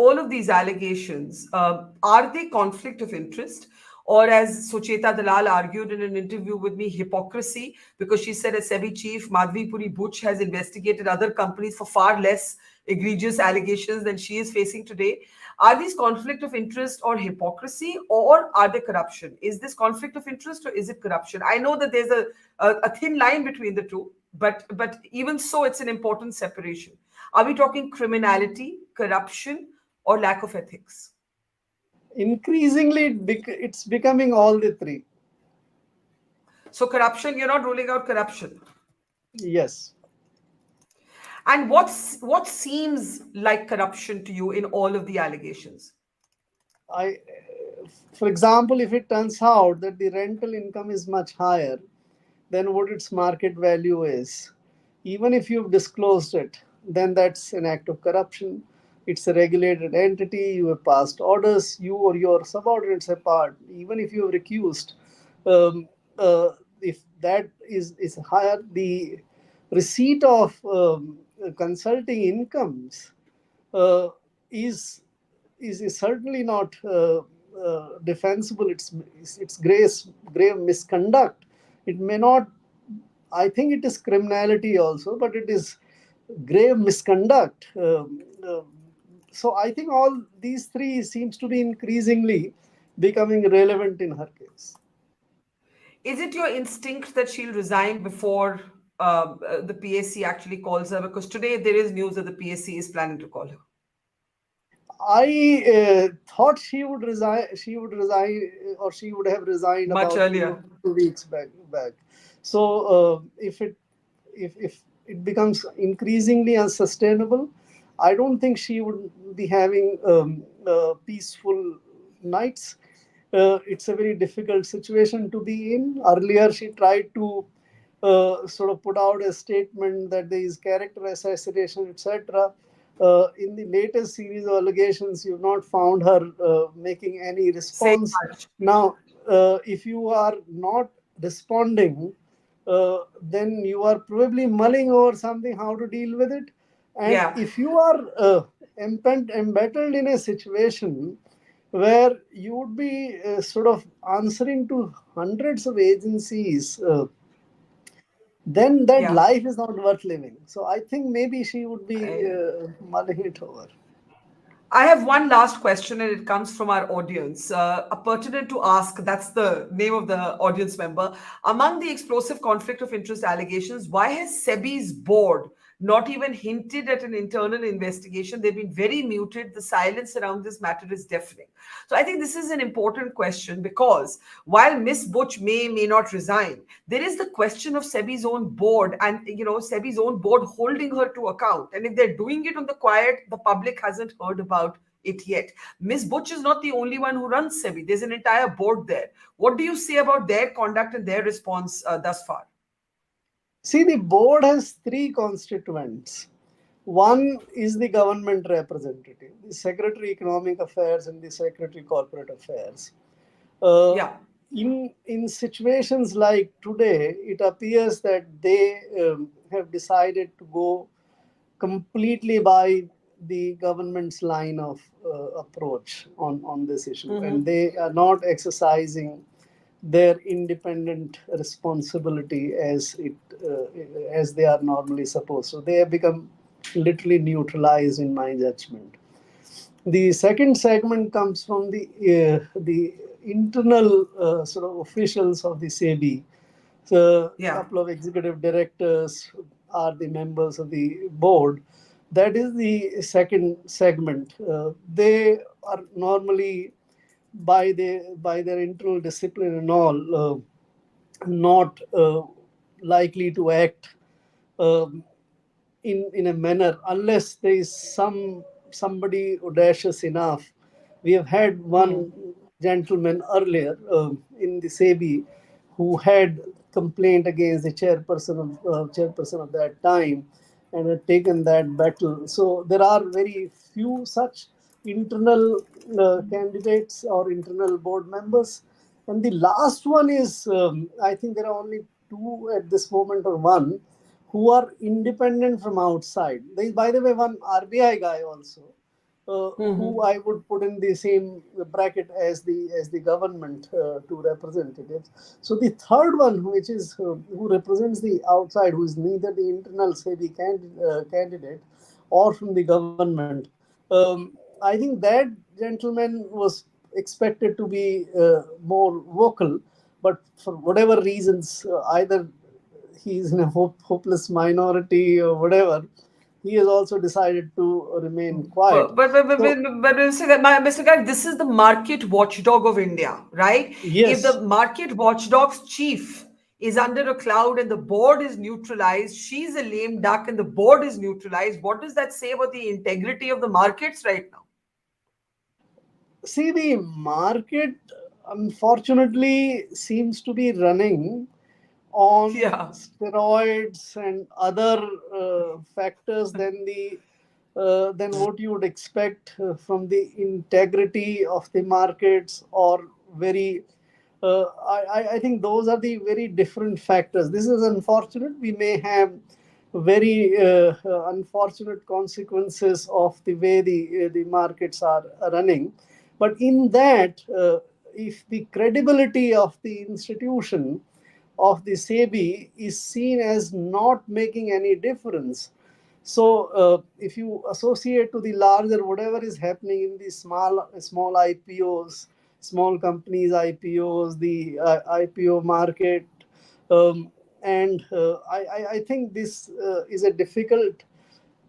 all of these allegations, are they conflict of interest? Or, as Sucheta Dalal argued in an interview with me, hypocrisy, because she said as SEBI chief, Madhvi Puri Butch has investigated other companies for far less egregious allegations than she is facing today. Are these conflict of interest or hypocrisy, or are they corruption? Is this conflict of interest or is it corruption? I know that there's a thin line between the two, but even so, it's an important separation. Are we talking criminality, corruption, or lack of ethics? Increasingly, it's becoming all the three. So corruption, you're not ruling out corruption. Yes. And what seems like corruption to you in all of the allegations? I, for example, if it turns out that the rental income is much higher than what its market value is, even if you've disclosed it, then that's an act of corruption. It's a regulated entity. You have passed orders. You or your subordinates have part. Even if you have recused, um, if that is higher, the receipt of consulting incomes uh, is is certainly not defensible. It's grave misconduct. It may not. I think it is criminality also, but it is grave misconduct. So I think all these three seems to be increasingly becoming relevant in her case. Is it your instinct that she'll resign before the PSC actually calls her? Because today there is news that the PSC is planning to call her. I thought she would resign. She would resign, or she would have resigned Much about two earlier. two weeks back. So if it becomes increasingly unsustainable, I don't think she would be having peaceful nights. It's a very difficult situation to be in. Earlier, she tried to sort of put out a statement that there is character assassination, etc. In the latest series of allegations, you've not found her making any Saying response. much. Now, if you are not responding, then you are probably mulling over something, how to deal with it. And Yeah. if you are embattled in a situation where you would be sort of answering to hundreds of agencies, then that Yeah. life is not worth living. So I think maybe she would be I, mulling it over. I have one last question, and it comes from our audience. A pertinent to ask, that's the name of the audience member. Among the explosive conflict of interest allegations, why has SEBI's board not even hinted at an internal investigation? They've been very muted. The silence around this matter is deafening. So I think this is an important question, because while Miss Butch may not resign, there is the question of SEBI's own board, and SEBI's own board holding her to account. And if they're doing it on the quiet, the public hasn't heard about it yet. Miss Butch is not the only one who runs SEBI. There's an entire board there. What do you say about their conduct and their response thus far? See, the board has three constituents. One is the government representative, the Secretary Economic Affairs and the Secretary Corporate Affairs. Uh, Yeah. in situations like today, it appears that they have decided to go completely by the government's line of approach on this issue, and they are not exercising their independent responsibility as they are normally supposed. So they have become literally neutralized, in my judgment. The second segment comes from the internal sort of officials of the SEBI. So a Yeah. couple of executive directors are the members of the board. That is the second segment. They are normally, by their internal discipline and all, not likely to act um, in a manner unless there is somebody audacious enough. We have had one gentleman earlier in the SEBI who had complained against the chairperson of that time and had taken that battle. So there are very few such internal candidates or internal board members. And the last one is, I think there are only two at this moment, or one, who are independent from outside. There is, by the way, one RBI guy also, who I would put in the same bracket as the government two representatives. So the third one, which is who represents the outside, who is neither the internal SEBI candidate or from the government. I think that gentleman was expected to be more vocal, but for whatever reasons, either he is in a hopeless minority or whatever, he has also decided to remain quiet. So Mr. Garg, this is the market watchdog of India, right? If yes, the market watchdog's chief is under a cloud and the board is neutralized, she's a lame duck and the board is neutralized, what does that say about the integrity of the markets right now? see, the market unfortunately seems to be running on Yeah. steroids and other factors than what you would expect from the integrity of the markets, or very I think those are the very different factors. This is unfortunate. We may have very unfortunate consequences of the way the markets are running. But in that, if the credibility of the institution of the SEBI is seen as not making any difference, so if you associate to the larger whatever is happening in the small IPOs, small companies IPOs, the IPO market, and I think this is a difficult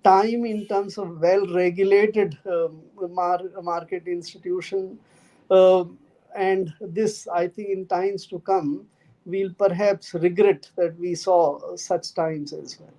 time in terms of well-regulated market institution, and this I think in times to come we'll perhaps regret that we saw such times as well.